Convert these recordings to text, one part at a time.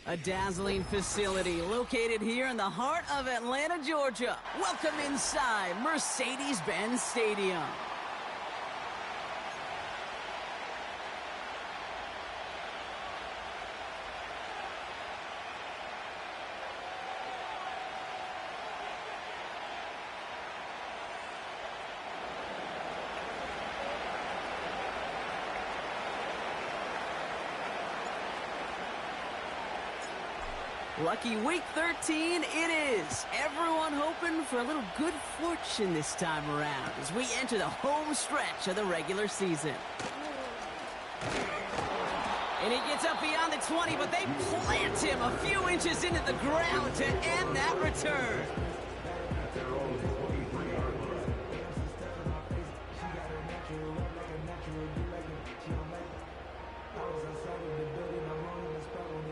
A dazzling facility located here in the heart of Atlanta, Georgia. Welcome inside Mercedes-Benz Stadium. Lucky week 13 it is. Everyone hoping for a little good fortune this time around as we enter the home stretch of the regular season. And he gets up beyond the 20, but they plant him a few inches into the ground to end that return.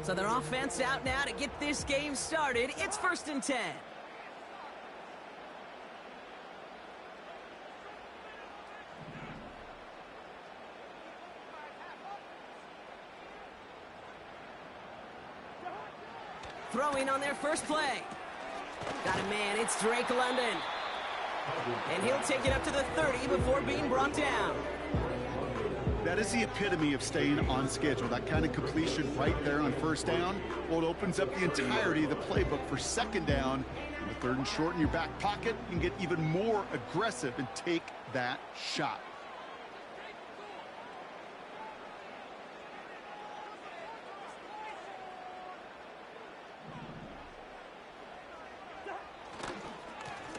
So their offense out now to get this game started. It's 1st and 10. Throwing on their first play. Got a man, it's Drake London. And he'll take it up to the 30 before being brought down. That is the epitome of staying on schedule. That kind of completion right there on 1st down. Well, it opens up the entirety of the playbook for 2nd down. And with 3rd and short in your back pocket, you can get even more aggressive and take that shot.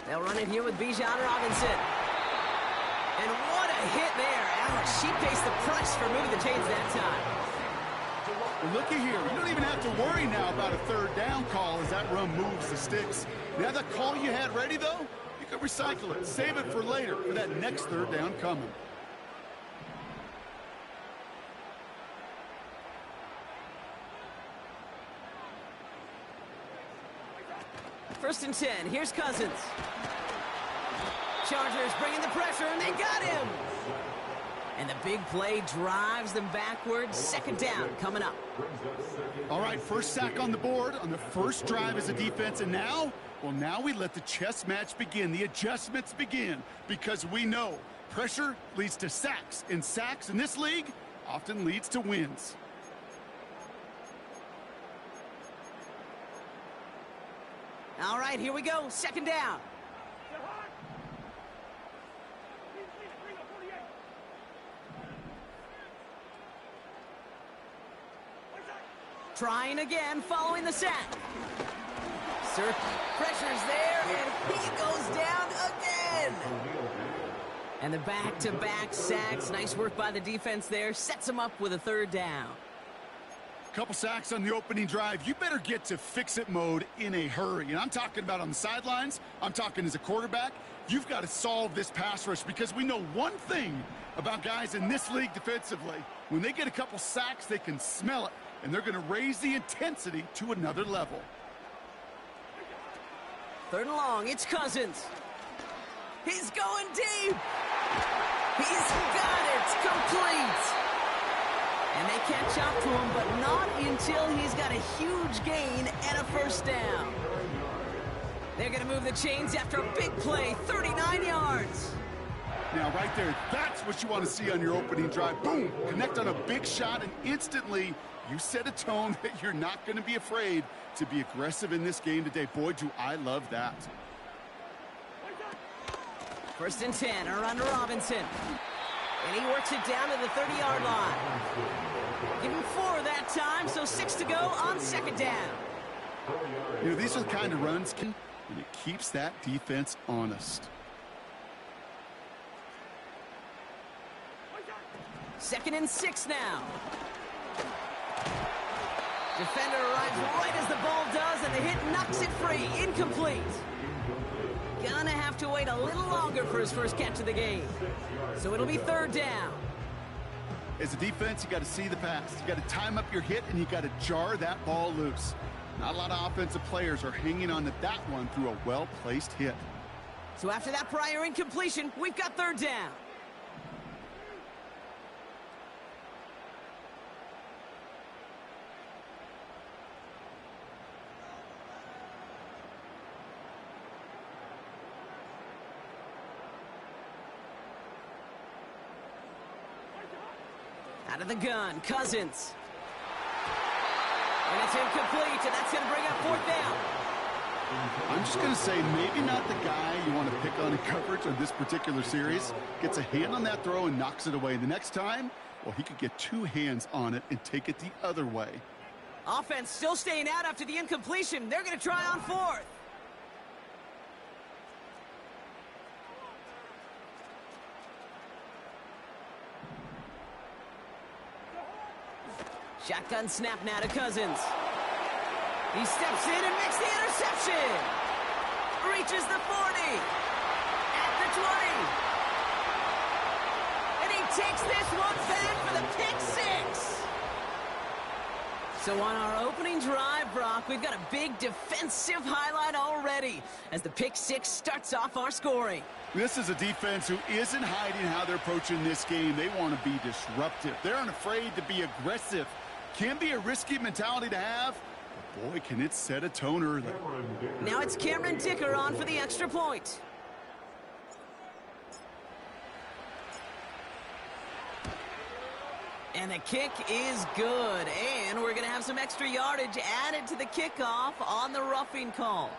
They'll run it here with Bijan Robinson. And what a hit there. Alex, she faced the press for moving the chains that time. Well, looky here. You don't even have to worry now about a 3rd down call as that run moves the sticks. Now that call you had ready, though, you can recycle it. Save it for later for that next 3rd down coming. First and 10. Here's Cousins. Chargers bringing the pressure, and they got him. And the big play drives them backwards. 2nd down coming up. All right, first sack on the board on the first drive as a defense. And now, well, now we let the chess match begin. The adjustments begin because we know pressure leads to sacks. And sacks in this league often leads to wins. All right, here we go. 2nd down. Trying again, following the sack. Pressure's there, and he goes down again. And the back-to-back sacks. Nice work by the defense there. Sets him up with a 3rd down. Couple sacks on the opening drive. You better get to fix-it mode in a hurry. And I'm talking about on the sidelines. I'm talking as a quarterback. You've got to solve this pass rush because we know one thing about guys in this league defensively. When they get a couple sacks, they can smell it. And they're going to raise the intensity to another level. 3rd and long, it's Cousins. He's going deep. He's got it, complete. And they catch up to him, but not until he's got a huge gain and a 1st down. They're going to move the chains after a big play, 39 yards. Now, right there, that's what you want to see on your opening drive. Boom, connect on a big shot, and instantly you set a tone that you're not going to be afraid to be aggressive in this game today. Boy, do I love that. 1st and 10, around to Robinson. And he works it down to the 30-yard line. Give him 4 that time, so 6 to go on 2nd down. You know, these are the kind of runs, and it keeps that defense honest. 2nd and 6 now. Defender arrives right as the ball does, and the hit knocks it free. Incomplete. Gonna have to wait a little longer for his first catch of the game. So it'll be 3rd down. As a defense, you got to see the pass. You got to time up your hit, and you got to jar that ball loose. Not a lot of offensive players are hanging on to that one through a well-placed hit. So after that prior incompletion, we've got 3rd down. Out of the gun, Cousins. And it's incomplete, and that's going to bring up fourth down. I'm just going to say maybe not the guy you want to pick on in coverage on this particular series. Gets a hand on that throw and knocks it away. The next time, well, he could get two hands on it and take it the other way. Offense still staying out after the incompletion. They're going to try on fourth. Shotgun snap now to Cousins. He steps in and makes the interception. Reaches the 40. At the 20. And he takes this one back for the pick six. So on our opening drive, Brock, we've got a big defensive highlight already as the pick six starts off our scoring. This is a defense who isn't hiding how they're approaching this game. They want to be disruptive. They're unafraid to be aggressive. Can be a risky mentality to have. But boy, can it set a tone early. Now it's Cameron Dicker on for the extra point. And the kick is good. And we're going to have some extra yardage added to the kickoff on the roughing call.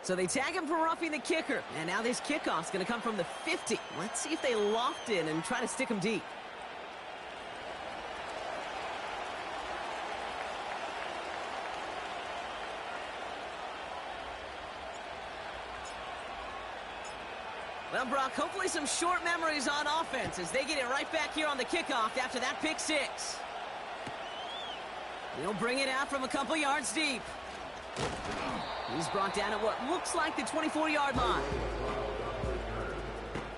So they tag him for roughing the kicker. And now this kickoff's going to come from the 50. Let's see if they loft in and try to stick him deep. Well, Brock, hopefully some short memories on offense as they get it right back here on the kickoff after that pick six. He'll bring it out from a couple yards deep. He's brought down at what looks like the 24-yard line.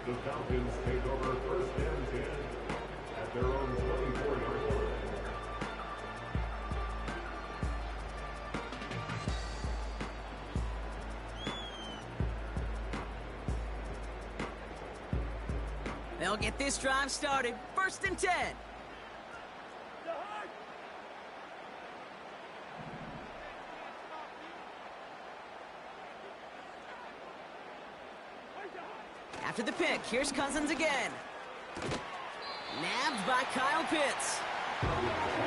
The Falcons take over first and 10 at their own 24-yard line. They'll get this drive started. First and 10. After the pick, here's Cousins again. Nabbed by Kyle Pitts.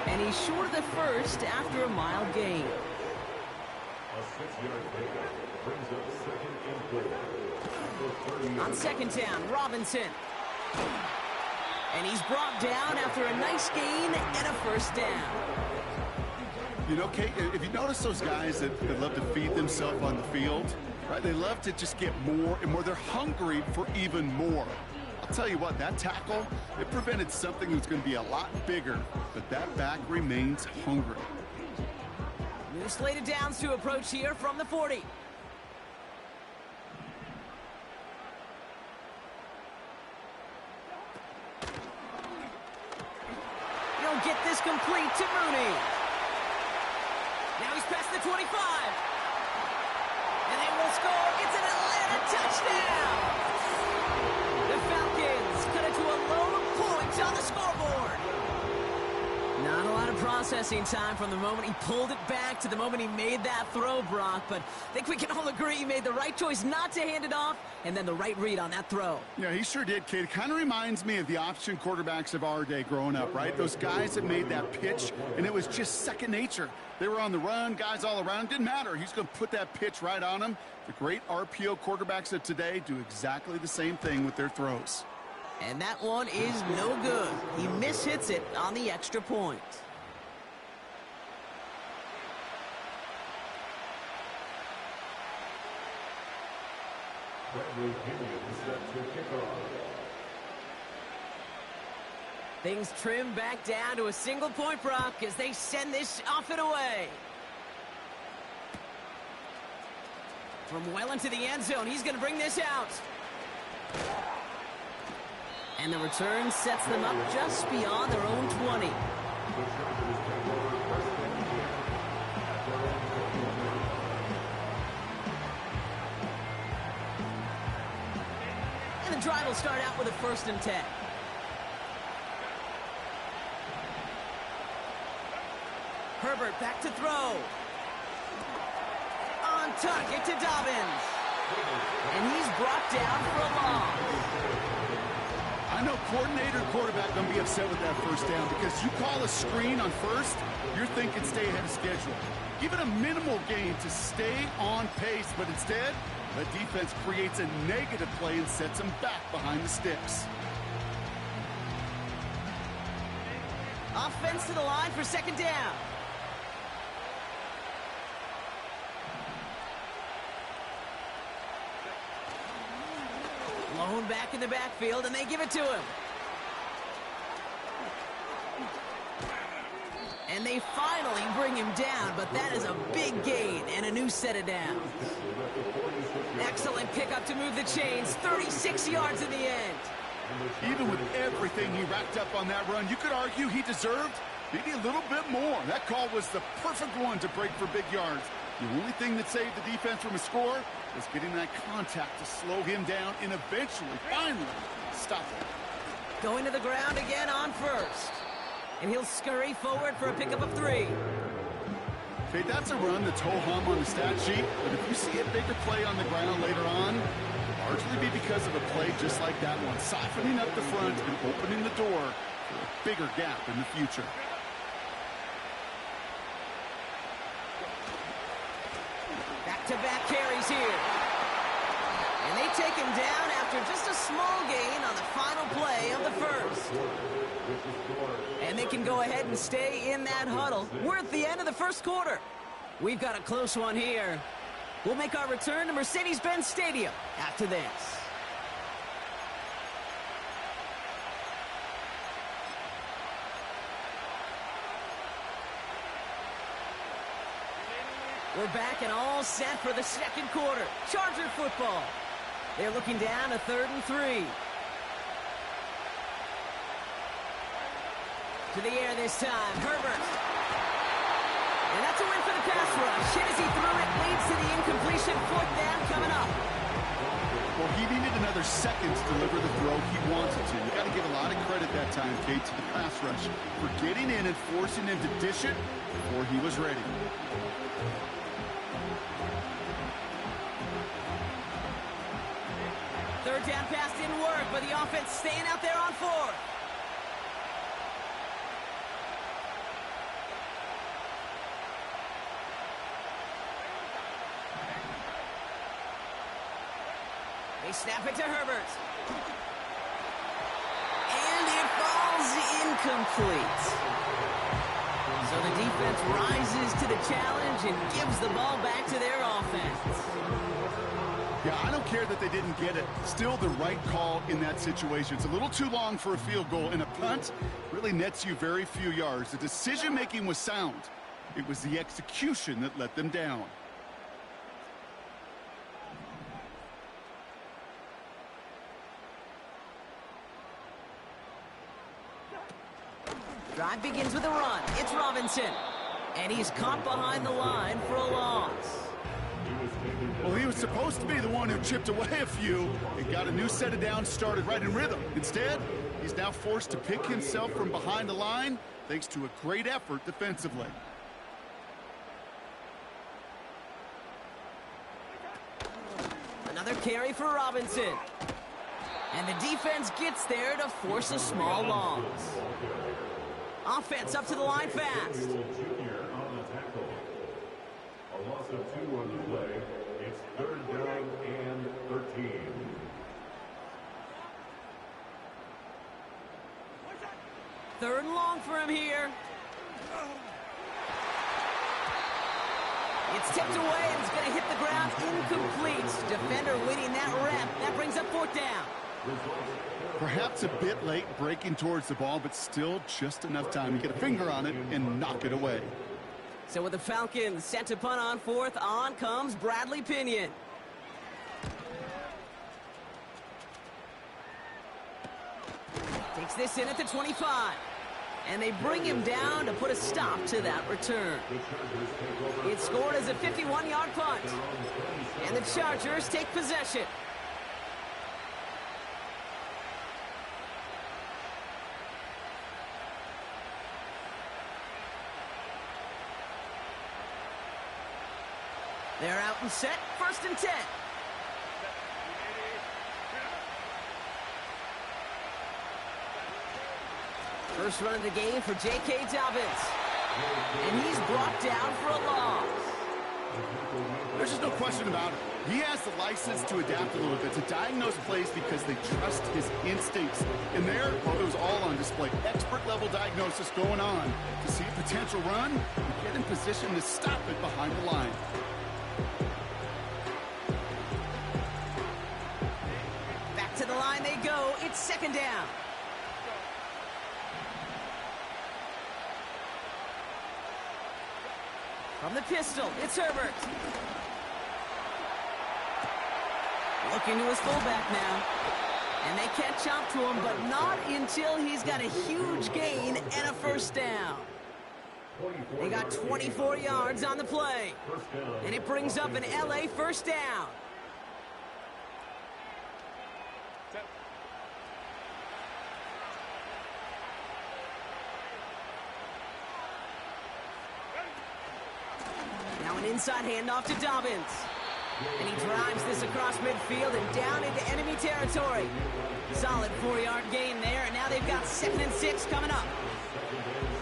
And he's short of the first after a mile gain. A 6-yard pickup brings up second and 4. On second down, Robinson. And he's brought down after a nice gain and a first down. You know, Kate, if you notice those guys that love to feed themselves on the field, right? They love to just get more and more. They're hungry for even more. I'll tell you what, that tackle, it prevented something that's going to be a lot bigger, but that back remains hungry. New slated downs to approach here from the 40. He'll get this complete to Mooney. Now he's past the 25. And they will score. It's an Atlanta touchdown. The Falcons cut it to a load of points on the scoreboard. Not a lot of processing time from the moment he pulled it back to the moment he made that throw, Brock. But I think we can all agree he made the right choice not to hand it off and then the right read on that throw. Yeah, he sure did, kid. It kind of reminds me of the option quarterbacks of our day growing up, right? Those guys that made that pitch, and it was just second nature. They were on the run, guys all around. Didn't matter. He's going to put that pitch right on them. The great RPO quarterbacks of today do exactly the same thing with their throws. And that one is no good. He mishits it on the extra point. Bradley Pinion set to kick off. Things trim back down to a single point, Brock, as they send this off and away. From well into the end zone, he's going to bring this out. And the return sets them up just beyond their own 20. And the drive will start out with a 1st and 10. Herbert back to throw. On target to Dobbins. And he's brought down for a loss. I I know coordinator and quarterback going to be upset with that first down because you call a screen on first, you're thinking stay ahead of schedule. Give it a minimal gain to stay on pace, but instead, the defense creates a negative play and sets them back behind the sticks. Offense to the line for second down. Blown back in the backfield, and they give it to him. And they finally bring him down, but that is a big gain and a new set of downs. Excellent pickup to move the chains, 36 yards in the end. Even with everything he racked up on that run, you could argue he deserved maybe a little bit more. That call was the perfect one to break for big yards. The only thing that saved the defense from a score was getting that contact to slow him down and eventually, finally, stop him. Going to the ground again on first. And he'll scurry forward for a pickup of 3. Okay, that's a run that's ho-hum on the stat sheet, but if you see a bigger play on the ground later on, it'll largely be because of a play just like that one, softening up the front and opening the door for a bigger gap in the future. Back-to-back carries here. And they take him down after just a small gain on the final play of the first. And they can go ahead and stay in that huddle. We're at the end of the first quarter. We've got a close one here. We'll make our return to Mercedes-Benz Stadium after this. We're back and all set for the second quarter. Charger football. They're looking down to 3rd and 3. To the air this time, Herbert. And that's a win for the pass rush. Hit as he threw it, leads to the incompletion. 4th down coming up. Well, he needed another second to deliver the throw he wanted to. You got to give a lot of credit that time, Kate, to the pass rush for getting in and forcing him to dish it before he was ready. Third down pass didn't work, but the offense staying out there on 4th. They snap it to Herbert. And it falls incomplete. So the defense rises to the challenge and gives the ball back to their offense. Yeah, I don't care that they didn't get it. Still the right call in that situation. It's a little too long for a field goal, and a punt really nets you very few yards. The decision-making was sound. It was the execution that let them down. Drive begins with a run. It's Robinson. And he's caught behind the line for a loss. Well, he was supposed to be the one who chipped away a few and got a new set of downs started right in rhythm. Instead, he's now forced to pick himself from behind the line thanks to a great effort defensively. Another carry for Robinson. And the defense gets there to force a small loss. Offense up to the line fast. Junior on the tackle. A loss of 2 on the play. It's 3rd down and 13. Third and long for him here. It's tipped away and it's going to hit the ground incomplete. Defender winning that rep. That brings up 4th down. Perhaps a bit late breaking towards the ball, but still just enough time to get a finger on it and knock it away. So with the Falcons set to punt on 4th, on comes Bradley Pinion. Takes this in at the 25. And they bring him down to put a stop to that return. It's scored as a 51-yard punt. And the Chargers take possession. They're out and set, 1st and 10. First run of the game for J.K. Dobbins. And he's brought down for a loss. There's just no question about it. He has the license to adapt a little bit, to diagnose plays because they trust his instincts. And there, it was all on display. Expert-level diagnosis going on to see a potential run and get in position to stop it behind the line. Back to the line they go. It's second down. From the pistol, it's Herbert. Looking to his fullback now. And they catch up to him, but not until he's got a huge gain and a first down. They got 24 yards on the play. And it brings up an LA first down. Now an inside handoff to Dobbins. And he drives this across midfield and down into enemy territory. Solid 4-yard gain there, and now they've got 2nd and 6 coming up.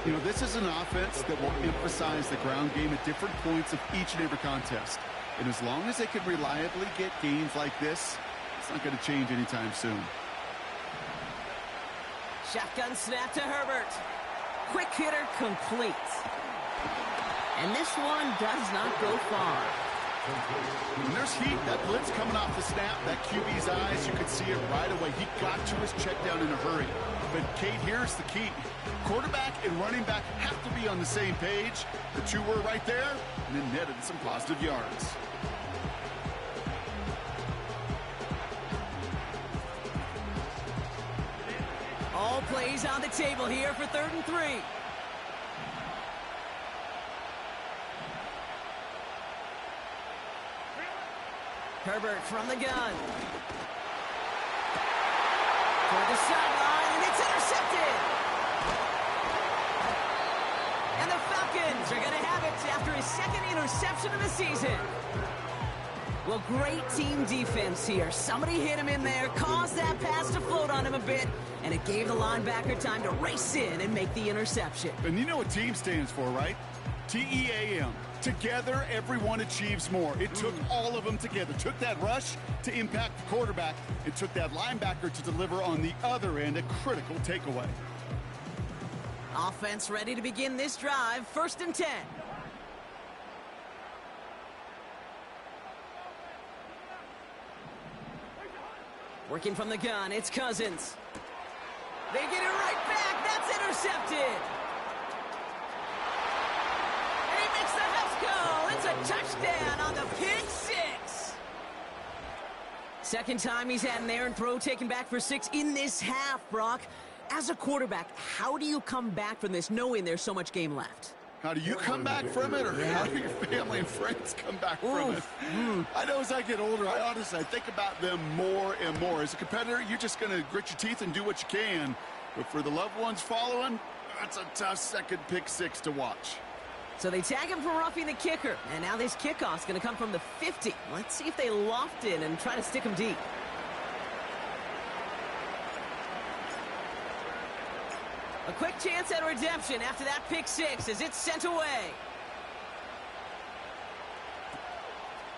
You know, this is an offense that will emphasize the ground game at different points of each and every contest. And as long as they can reliably get gains like this, it's not going to change anytime soon. Shotgun snap to Herbert. Quick hitter complete. And this one does not go far. When there's heat, that blitz coming off the snap, that QB's eyes, you could see it right away. He got to his check down in a hurry. But, Kate, here's the key. Quarterback and running back have to be on the same page. The two were right there, and then netted some positive yards. All plays on the table here for 3rd and 3. Herbert from the gun. Toward the sideline, and it's intercepted. And the Falcons are going to have it after his 2nd interception of the season. Well, great team defense here. Somebody hit him in there, caused that pass to float on him a bit, and it gave the linebacker time to race in and make the interception. And you know what team stands for, right? T-E-A-M. Together, everyone achieves more. It took all of them together. Took that rush to impact the quarterback. It took that linebacker to deliver on the other end, a critical takeaway. Offense ready to begin this drive. 1st and 10. Working from the gun, it's Cousins. They get it right back. That's intercepted. It's a touchdown on the pick 6. Second time he's had an errant throw taken back for 6 in this half, Brock. As a quarterback, how do you come back from this knowing there's so much game left? How do you come back from it, or how do your family and friends come back from it? I know as I get older, I think about them more and more. As a competitor, you're just going to grit your teeth and do what you can. But for the loved ones following, that's a tough second pick 6 to watch. So they tag him for roughing the kicker. And now this kickoff's going to come from the 50. Let's see if they loft in and try to stick him deep. A quick chance at redemption after that pick 6 as it's sent away.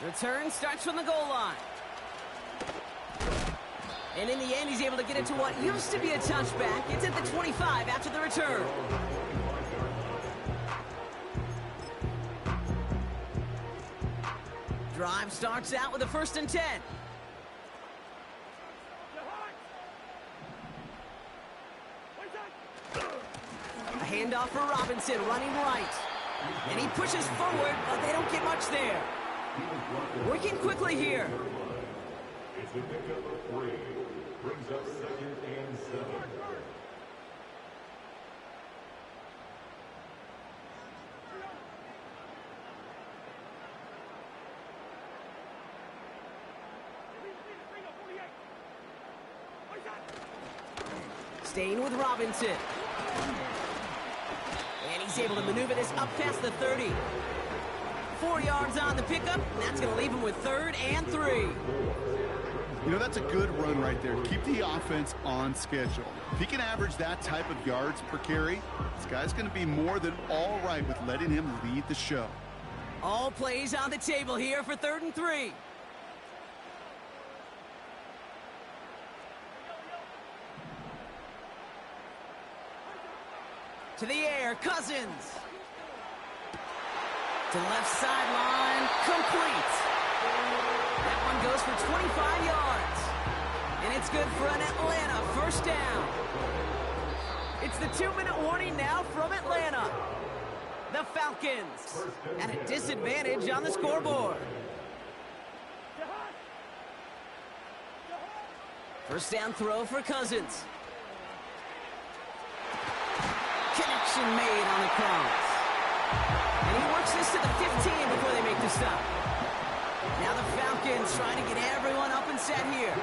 Return starts from the goal line. And in the end, he's able to get it to what used to be a touchback. It's at the 25 after the return. Drive starts out with a 1st and 10. A handoff for Robinson, running right. And he pushes forward, but they don't get much there. Working quickly here. It's a pickup of 3. Brings up 2nd and 7. Staying with Robinson. And he's able to maneuver this up past the 30. 4 yards on the pickup, and that's going to leave him with 3rd and 3. You know, that's a good run right there to keep the offense on schedule. If he can average that type of yards per carry, this guy's going to be more than all right with letting him lead the show. All plays on the table here for 3rd and 3. To the air, Cousins. To the left sideline, complete. That one goes for 25 yards. And it's good for an Atlanta 1st down. It's the 2-minute warning now from Atlanta. The Falcons at a disadvantage on the scoreboard. 1st down throw for Cousins. Connection made on the cross. And he works this to the 15 before they make the stop. Now the Falcons trying to get everyone up and set here.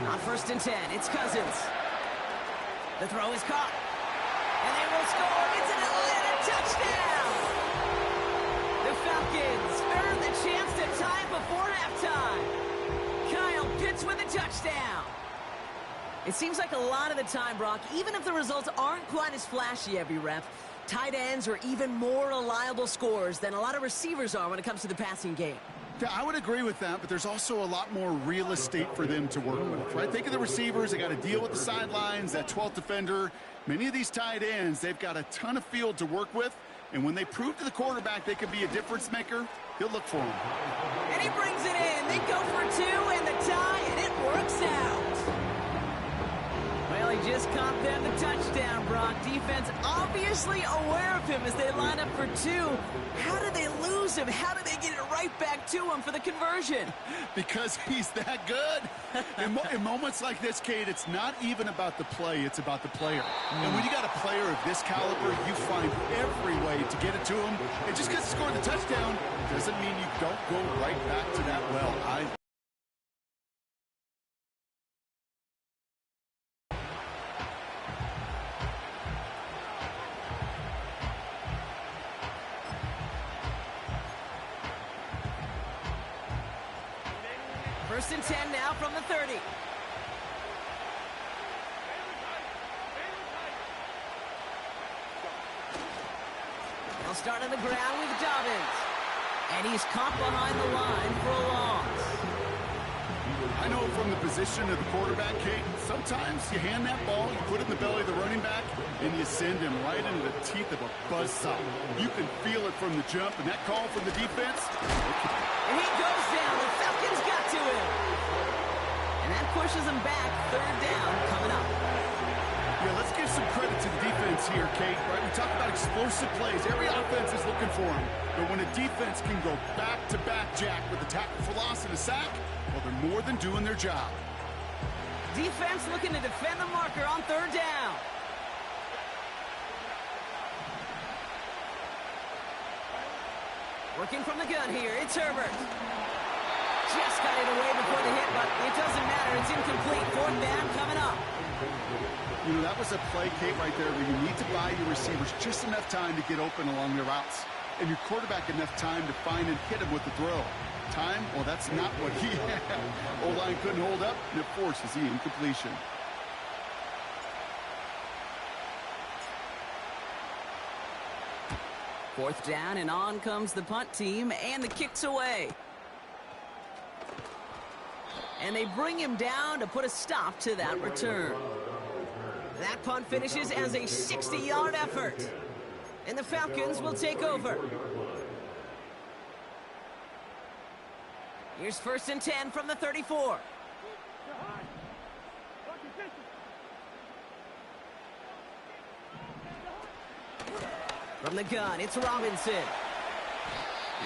On 1st and 10, it's Cousins. The throw is caught. And they will score. It's an Atlanta touchdown. The Falcons earn the chance to tie before halftime. Kyle Pitts with a touchdown. It seems like a lot of the time, Brock, even if the results aren't quite as flashy every rep, tight ends are even more reliable scorers than a lot of receivers are when it comes to the passing game. Yeah, I would agree with that, but there's also a lot more real estate for them to work with, right? Think of the receivers. They got to deal with the sidelines, that 12th defender. Many of these tight ends, they've got a ton of field to work with, and when they prove to the quarterback they can be a difference maker, he'll look for them. And he brings it in. They go for 2 and the tie, and it works out. Well, he just caught them the touchdown, Brock. Defense obviously aware of him as they line up for 2. How did they lose him? How did they get it right back to him for the conversion? Because he's that good. In moments like this, Kate, it's not even about the play, it's about the player. And when you got a player of this caliber, you find every way to get it to him. And just because he scored the touchdown doesn't mean you don't go right back to that well either. First and 10 now from the 30. They'll start on the ground with Dobbins. And he's caught behind the line for a loss. I know from the position of the quarterback, Kate, sometimes you hand that ball, you put it in the belly of the running back, and you send him right into the teeth of a buzzsaw. You can feel it from the jump, and that call from the defense. And he goes down. The Falcons got to him. And that pushes him back. 3rd down coming up. Yeah, let's give some credit to the defense here, Kate. Right? We talk about explosive plays. Every offense is looking for them. But when a defense can go back-to-back, Jack, with a tackle for loss and a sack, well, they're more than doing their job. Defense looking to defend the marker on 3rd down. Working from the gun here, it's Herbert. Just got it away before the hit, but it doesn't matter. It's incomplete. 4th down coming up. You know, that was a play, Kate, right there where you need to buy your receivers just enough time to get open along their routes. And your quarterback enough time to find and hit him with the throw. Time? Well, that's not what he had. O-line couldn't hold up, and it forces the incompletion. Fourth down, and on comes the punt team, and the kick's away. And they bring him down to put a stop to that return. That punt finishes as a 60-yard effort. And the Falcons will take over. Here's 1st and 10 from the 34. From the gun, it's Robinson.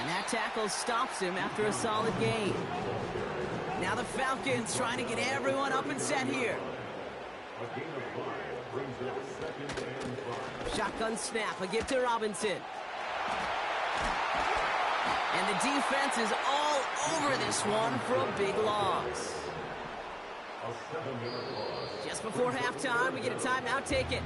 And that tackle stops him after a solid gain. Now the Falcons trying to get everyone up and set here. Shotgun snap, a give to Robinson. And the defense is all over this one for a big loss. Just before halftime, we get a timeout taken.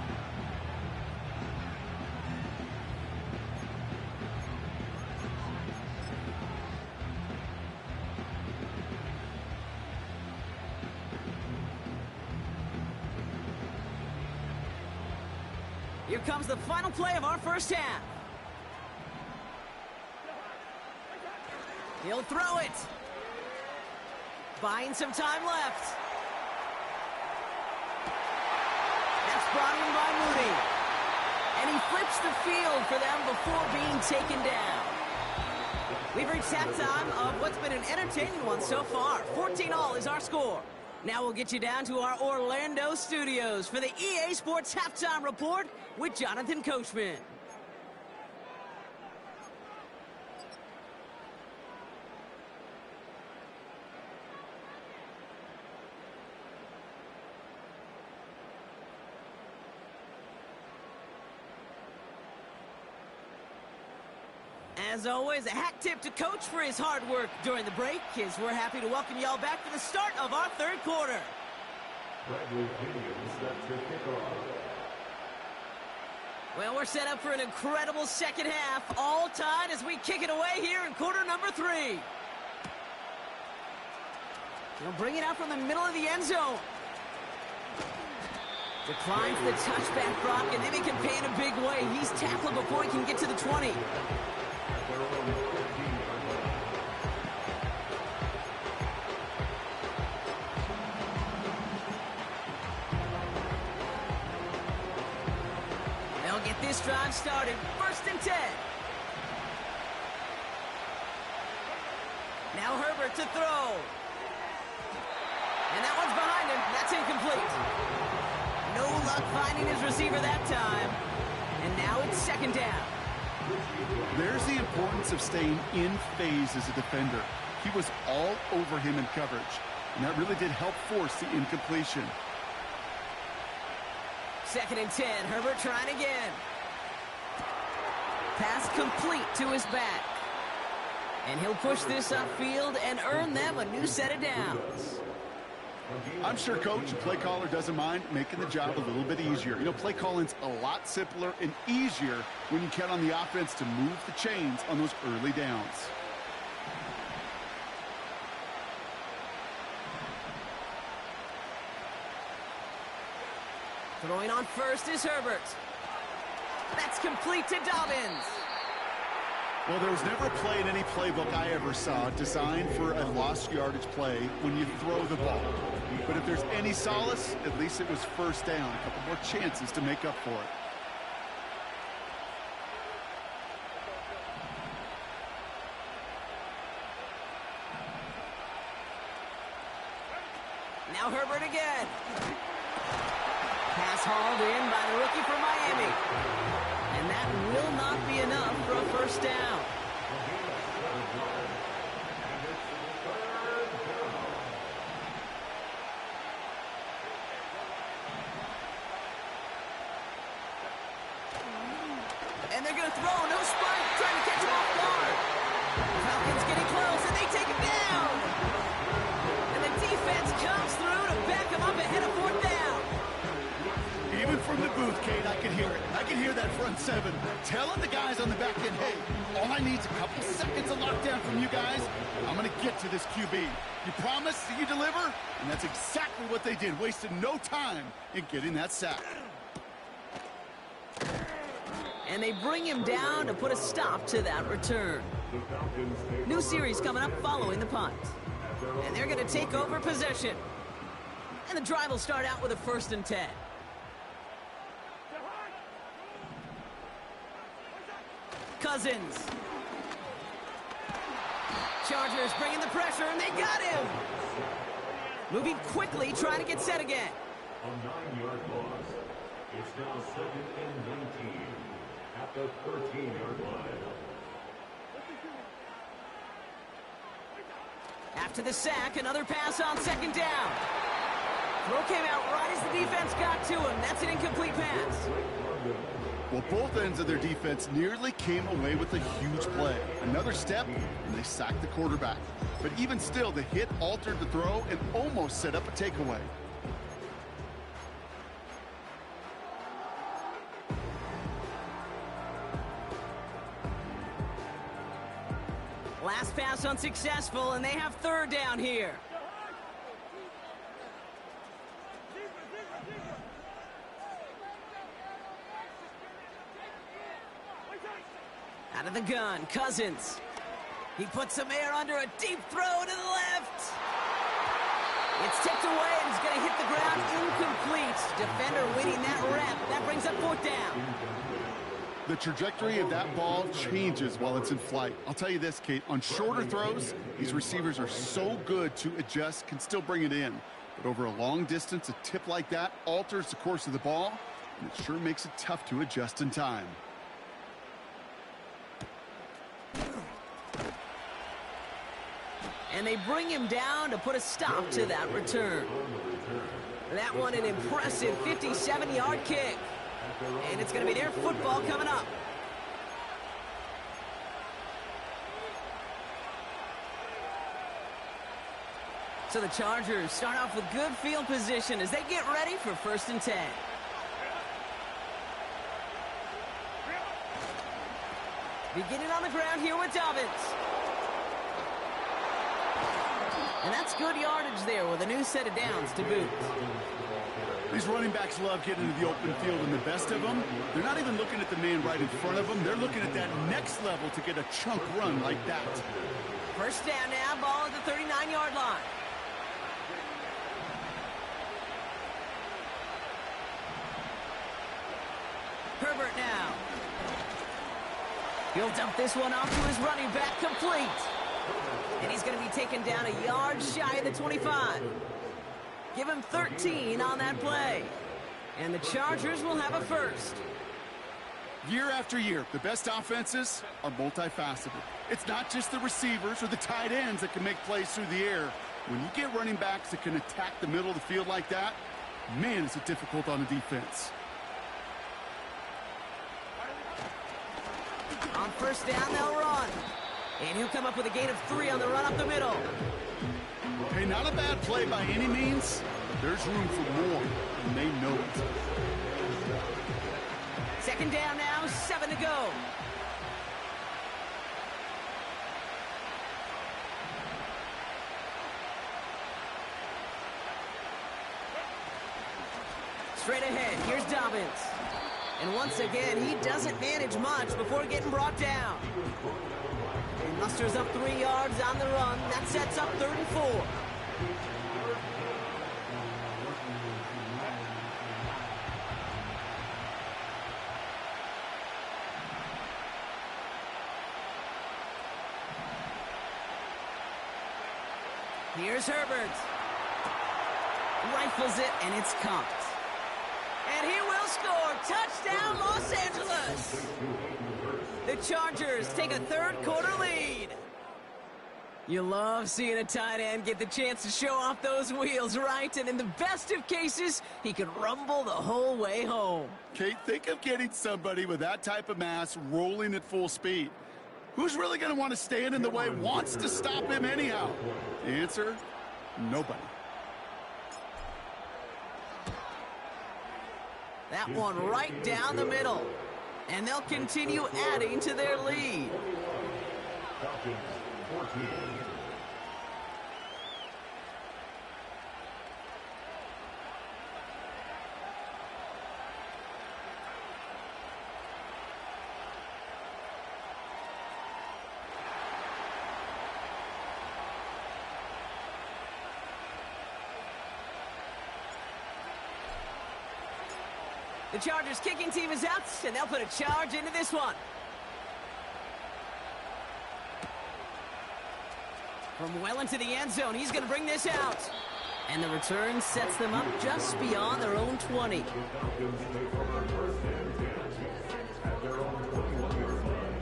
Here comes the final play of our first half. He'll throw it. Buying some time left. That's brought in by Moody. And he flips the field for them before being taken down. We've reached halftime of what's been an entertaining one so far. 14-all is our score. Now we'll get you down to our Orlando studios for the EA Sports Halftime Report with Jonathan Coachman. As always, a hat tip to Coach for his hard work during the break, as we're happy to welcome y'all back for the start of our third quarter. Bradley Pinion set to kick off. Well, we're set up for an incredible second half, all tied as we kick it away here in quarter number 3. He'll bring it out from the middle of the end zone. Declines the touchback, Brock, and then he can pay in a big way. He's tackled before he can get to the 20. They'll get this drive started. 1st and 10. Now Herbert to throw. And that one's behind him. That's incomplete. No luck finding his receiver that time. And now it's 2nd down. There's the importance of staying in phase as a defender. He was all over him in coverage, and that really did help force the incompletion. 2nd and 10. Herbert trying again. Pass complete to his back. And he'll push this upfield and earn them a new set of downs. I'm sure Coach, play caller, doesn't mind making the job a little bit easier. You know, play calling's a lot simpler and easier when you count on the offense to move the chains on those early downs. Throwing on first is Herbert. That's complete to Dobbins. Well, there was never a play in any playbook I ever saw designed for a lost yardage play when you throw the ball. But if there's any solace, at least it was 1st down. A couple more chances to make up for it. Now Herbert again. Pass hauled in by the rookie from Miami. And that will not be enough for a 1st down. And they're going to throw. No spike. Trying to catch him off guard. Falcons getting close, and they take him down. And the defense comes through to back him up ahead of 4th down. Even from the booth, Kate, I could hear it. I could hear that front 7 telling the guys on the back end, hey, all I need is a couple seconds of lockdown from you guys. I'm going to get to this QB. You promise that you deliver? And that's exactly what they did. Wasted no time in getting that sack. And they bring him down to put a stop to that return. New series coming up following the punt. And they're going to take over possession. And the drive will start out with a 1st and 10. Cousins. Chargers bringing the pressure, and they got him. Moving quickly, trying to get set again. A 9-yard loss. It's now 2nd and 19 at the 13-yard line. After the sack, another pass on 2nd down. Throw came out right as the defense got to him. That's an incomplete pass. Well, both ends of their defense nearly came away with a huge play. Another step, and they sacked the quarterback. But even still, the hit altered the throw and almost set up a takeaway. Last pass unsuccessful, and they have 3rd down here. Out of the gun, Cousins. He puts some air under a deep throw to the left. It's tipped away and he's going to hit the ground incomplete. Defender winning that rep. That brings up 4th down. The trajectory of that ball changes while it's in flight. I'll tell you this, Kate, on shorter throws, these receivers are so good to adjust, can still bring it in. But over a long distance, a tip like that alters the course of the ball, and it sure makes it tough to adjust in time. And they bring him down to put a stop to that return. That one an impressive 57-yard kick. And it's going to be their football coming up. So the Chargers start off with good field position as they get ready for 1st and 10. Beginning on the ground here with Dobbins. And that's good yardage there with a new set of downs to boot. These running backs love getting into the open field, and the best of them, they're not even looking at the man right in front of them. They're looking at that next level to get a chunk run like that. 1st down now, ball at the 39-yard line. Herbert now. He'll dump this one off to his running back, complete. And he's going to be taken down a yard shy of the 25. Give him 13 on that play. And the Chargers will have a 1st. Year after year, the best offenses are multifaceted. It's not just the receivers or the tight ends that can make plays through the air. When you get running backs that can attack the middle of the field like that, man, is it difficult on the defense. On 1st down, they'll run. And he'll come up with a gain of 3 on the run up the middle. Hey, not a bad play by any means. There's room for more, and they know it. 2nd down now, 7 to go. Straight ahead, here's Dobbins. And once again, he doesn't manage much before getting brought down. He musters up 3 yards on the run. That sets up 3rd and 4. Here's Herbert. Rifles it, and it's caught. And he will score. Touchdown, Los Angeles. The Chargers take a 3rd quarter lead. You love seeing a tight end get the chance to show off those wheels, right? And in the best of cases, he could rumble the whole way home. Kate, think of getting somebody with that type of mass rolling at full speed. Who's really going to want to stand in the way, wants to stop him anyhow? The answer, nobody. That one right down the middle. And they'll continue adding to their lead. Falcons 14. The Chargers kicking team is out, and they'll put a charge into this one. From well into the end zone, he's going to bring this out. And the return sets them up just beyond their own 20. Falcons take over 1st and 10 at their own 21-yard line.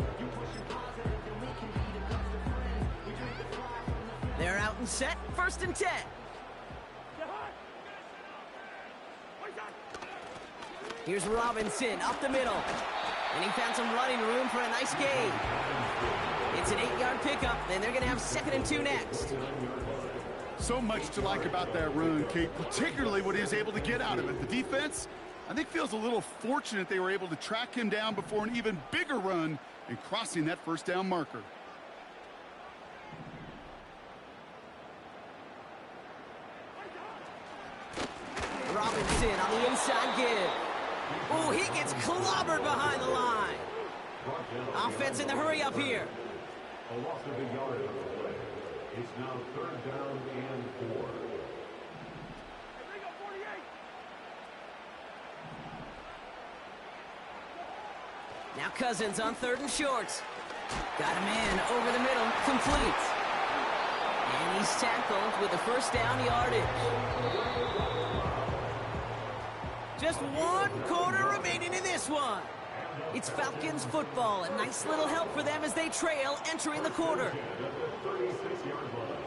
They're out and set, 1st and 10. Here's Robinson up the middle. And he found some running room for a nice gain. It's an 8-yard pickup, then they're going to have 2nd and 2 next. So much to like about that run, Kate, particularly what he was able to get out of it. The defense, I think, feels a little fortunate they were able to track him down before an even bigger run and crossing that 1st down marker. Robinson on the inside give. Oh, he gets clobbered behind the line. Brought down. Offense in the hurry up here. A loss of a yard on the play. It's now 3rd down and 4. Now Cousins on 3rd and short. Got him in over the middle, complete. And he's tackled with the 1st down yardage. Just 1 quarter remaining in this one. It's Falcons football. A nice little help for them as they trail entering the quarter. 36-yard line.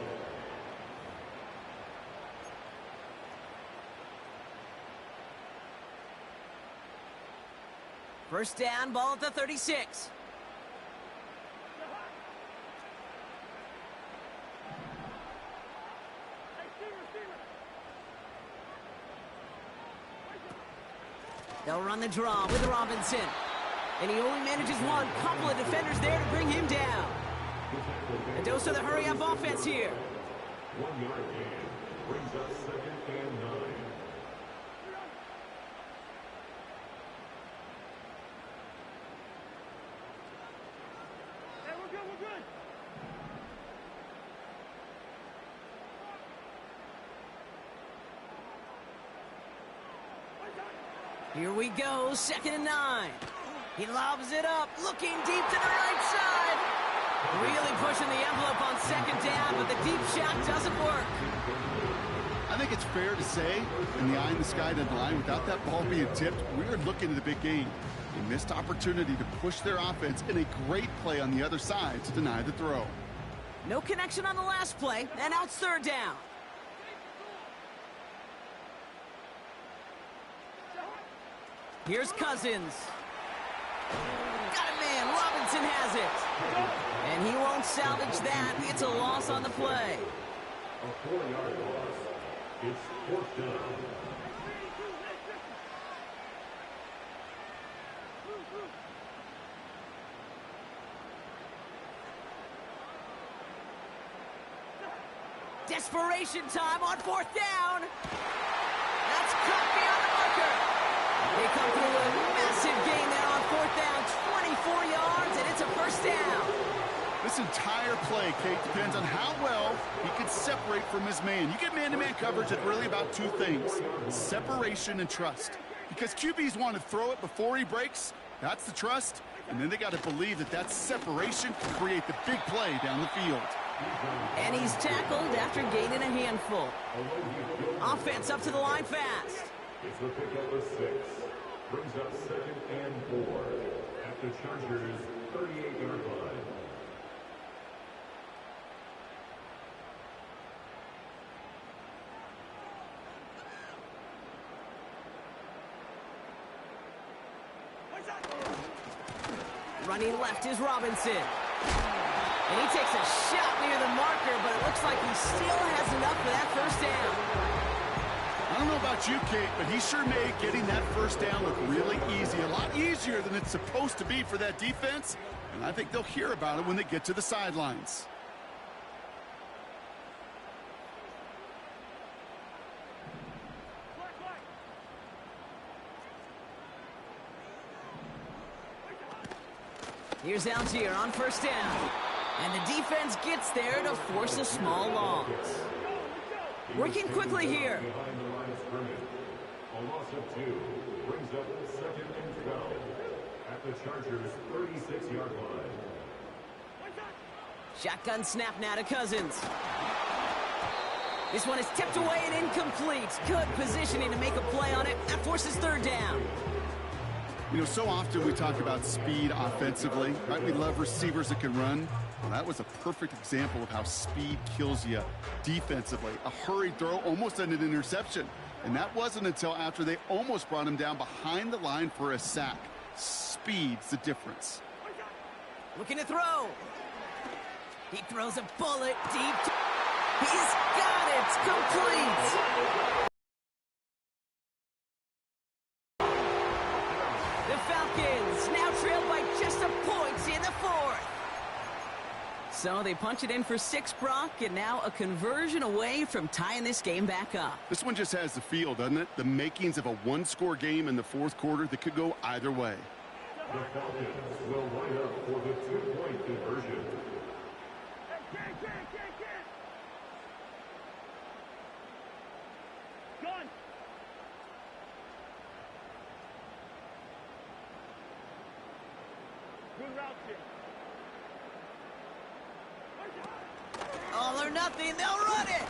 First down, ball at the 36. They'll run the draw with Robinson. And he only manages one. Couple of defenders there to bring him down. A dose of the hurry-up offense here. 1 yard gain brings up 2nd and 9. Here we go, 2nd and 9. He lobs it up, looking deep to the right side. Really pushing the envelope on 2nd down, but the deep shot doesn't work. I think it's fair to say, in the eye in the sky deadline, without that ball being tipped, we were looking at the big game. A missed opportunity to push their offense in a great play on the other side to deny the throw. No connection on the last play, and now it's 3rd down. Here's Cousins. Got a man. Robinson has it. And he won't salvage that. It's a loss on the play. A 4-yard loss. It's 4th down. Desperation time on 4th down. That's cut beyond the marker. They come through a massive gain there on 4th down, 24 yards, and it's a 1st down. This entire play, Kate, depends on how well he can separate from his man. You get man-to-man coverage, it's really about 2 things, separation and trust. Because QBs want to throw it before he breaks, that's the trust, and then they got to believe that that separation can create the big play down the field. And he's tackled after gaining a handful. Offense up to the line fast. It's the pickup of 6. Brings up 2nd and 4 at the Chargers' 38-yard line. Running left is Robinson. And he takes a shot near the marker, but it looks like he still has enough for that 1st down. I don't know about you, Kate, but he sure made getting that 1st down look really easy. A lot easier than it's supposed to be for that defense. And I think they'll hear about it when they get to the sidelines. Here's Algier on 1st down. And the defense gets there to force a small loss. Working quickly here. Behind the line of scrimmage. A loss of 2 brings up 2nd and 12 at the Chargers' 36-yard line. Shotgun snap now to Cousins. This one is tipped away and incomplete. Good positioning to make a play on it. That forces 3rd down. You know, so often we talk about speed offensively, right? We love receivers that can run. Well, that was a perfect example of how speed kills you defensively. A hurried throw almost ended an interception. And that wasn't until after they almost brought him down behind the line for a sack. Speed's the difference. Looking to throw. He throws a bullet deep. He's got it. Complete. The Falcons now trailed by just a point in the 4th. So they punch it in for 6, Brock, and now a conversion away from tying this game back up. This one just has the feel, doesn't it? The makings of a 1-score game in the 4th quarter that could go either way. The Falcons will line up for the two-point conversion. Gun! Good route, kid. All or nothing, they'll run it!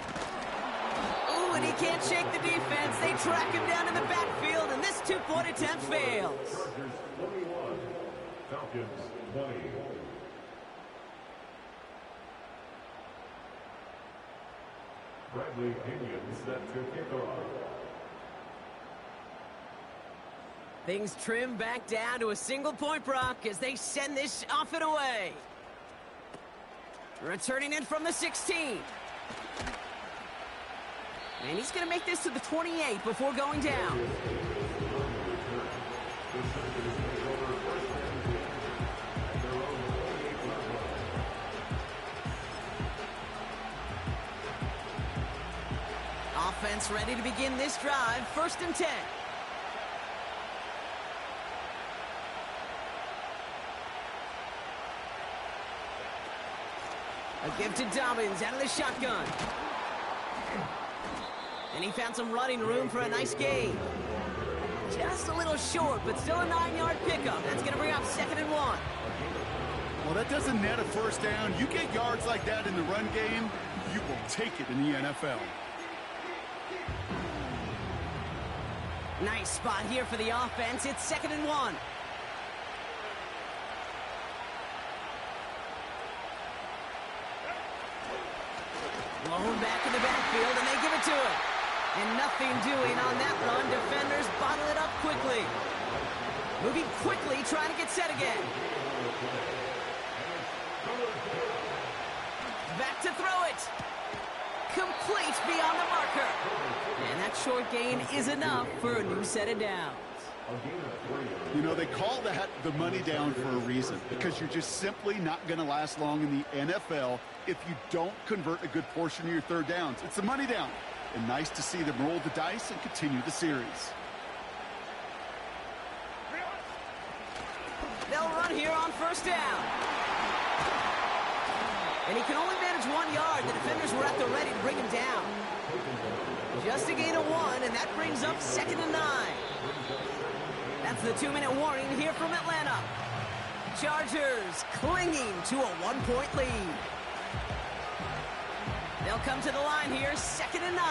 Ooh, and he can't shake the defense. They track him down in the backfield, and this two-point attempt fails. Chargers 21, Falcons 20. Bradley Pinion set to kick off. Things trim back down to a single point, Brock, as they send this off and away. Returning in from the 16. And he's going to make this to the 28 before going down. Offense ready to begin this drive. 1st and 10. A give to Dobbins out of the shotgun. And he found some running room for a nice gain. Just a little short, but still a 9-yard pickup. That's going to bring up 2nd and 1. Well, that doesn't net a first down. You get yards like that in the run game, you will take it in the NFL. Nice spot here for the offense. It's 2nd and 1. Blown back in the backfield, and they give it to him. And nothing doing on that run. Defenders bottle it up quickly. Moving quickly, trying to get set again. Back to throw it. Complete beyond the marker. And that short gain is enough for a new set of downs. You know, they call that the money down for a reason, because you're just simply not going to last long in the NFL if you don't convert a good portion of your third downs. It's the money down. And nice to see them roll the dice and continue the series. They'll run here on 1st down. And he can only manage 1 yard. The defenders were at the ready to bring him down. Just a gain of 1, and that brings up 2nd and 9. That's the 2-minute warning here from Atlanta. Chargers clinging to a 1-point lead. They'll come to the line here, 2nd and 9.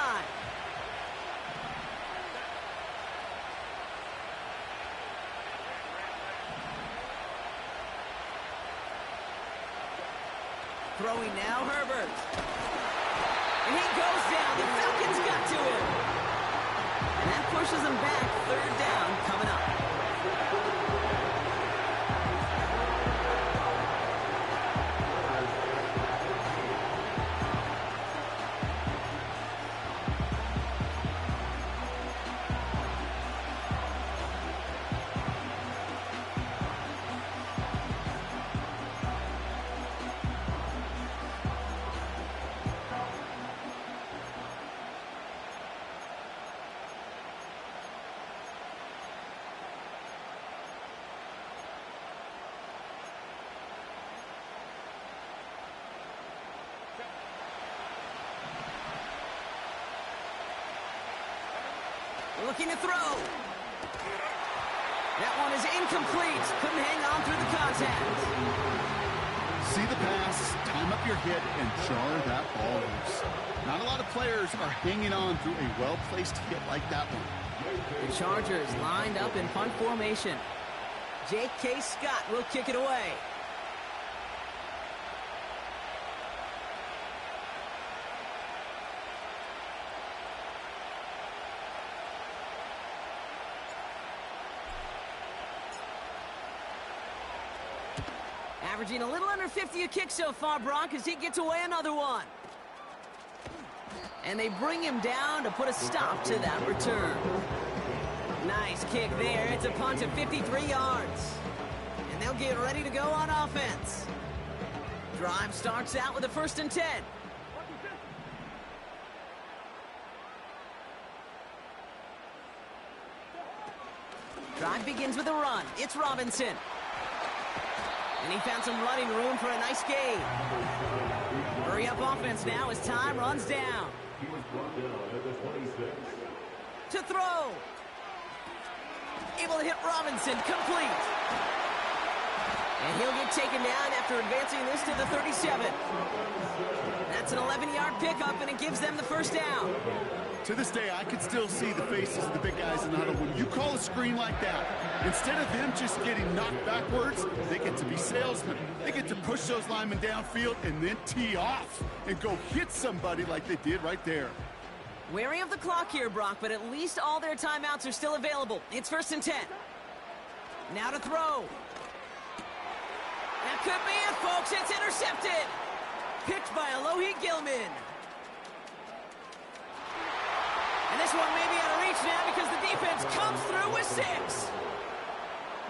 Throwing now, Herbert. And he goes down. The Falcons got to him. And that pushes them back. 3rd down coming up. Looking to throw. That one is incomplete. Couldn't hang on through the contact. See the pass, time up your hit, and jar that ball loose. Not a lot of players are hanging on through a well-placed hit like that one. The Chargers lined up in punt formation. J.K. Scott will kick it away. Averaging a little under 50 a kick so far, Brock, as he gets away another one. And they bring him down to put a stop to that return. Nice kick there. It's a punt of 53 yards. And they'll get ready to go on offense. Drive starts out with a 1st and 10. Drive begins with a run. It's Robinson. And he found some running room for a nice gain. Hurry up offense now as time runs down. He was brought down at the 26. To throw. Able to hit Robinson, complete. And he'll get taken down after advancing this to the 37. That's an 11-yard pickup, and it gives them the first down. To this day, I can still see the faces of the big guys in the huddle. When you call a screen like that, instead of them just getting knocked backwards, they get to be salesmen. They get to push those linemen downfield and then tee off and go hit somebody like they did right there. Wary of the clock here, Brock, but at least all their timeouts are still available. It's 1st and 10. Now to throw. That could be it, folks. It's intercepted. Picked by Alohi Gilman. And this one may be out of reach now because the defense comes through with 6.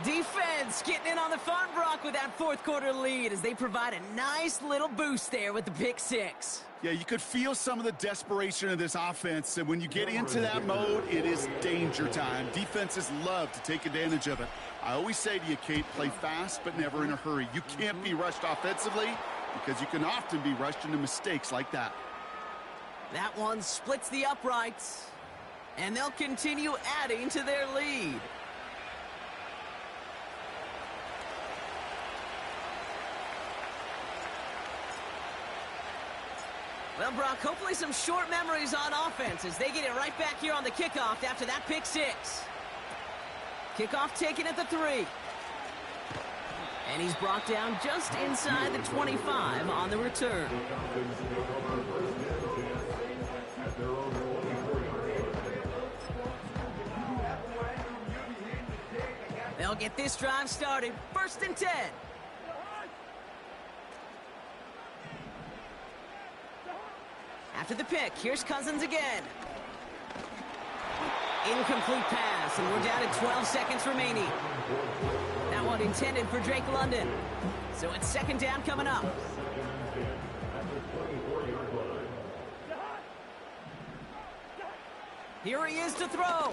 Defense getting in on the fun, Brock, with that fourth quarter lead as they provide a nice little boost there with the pick 6. Yeah, you could feel some of the desperation of this offense, and when you get into that mode, it is danger time. Defenses love to take advantage of it. I always say to you, Kate, play fast but never in a hurry. You can't be rushed offensively because you can often be rushed into mistakes like that. That one splits the uprights, and they'll continue adding to their lead. Well, Brock, hopefully some short memories on offense as they get it right back here on the kickoff after that pick 6. Kickoff taken at the 3. And he's brought down just inside the 25 on the return. They'll get this drive started. 1st and 10. After the pick, here's Cousins again. Incomplete pass, and we're down to 12 seconds remaining. That one intended for Drake London. So it's 2nd down coming up. Here he is to throw.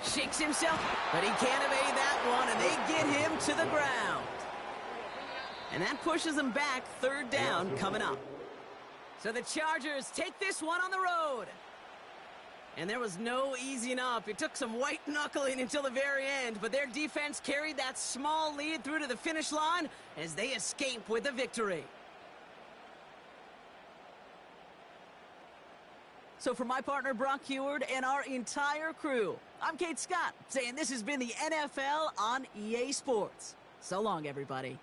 Shakes himself, but he can't evade that one, and they get him to the ground. And that pushes them back. 3rd down coming up. So the Chargers take this one on the road. And there was no easing up. It took some white knuckling until the very end, but their defense carried that small lead through to the finish line as they escape with a victory. So for my partner Brock Huard and our entire crew, I'm Kate Scott saying this has been the NFL on EA Sports. So long, everybody.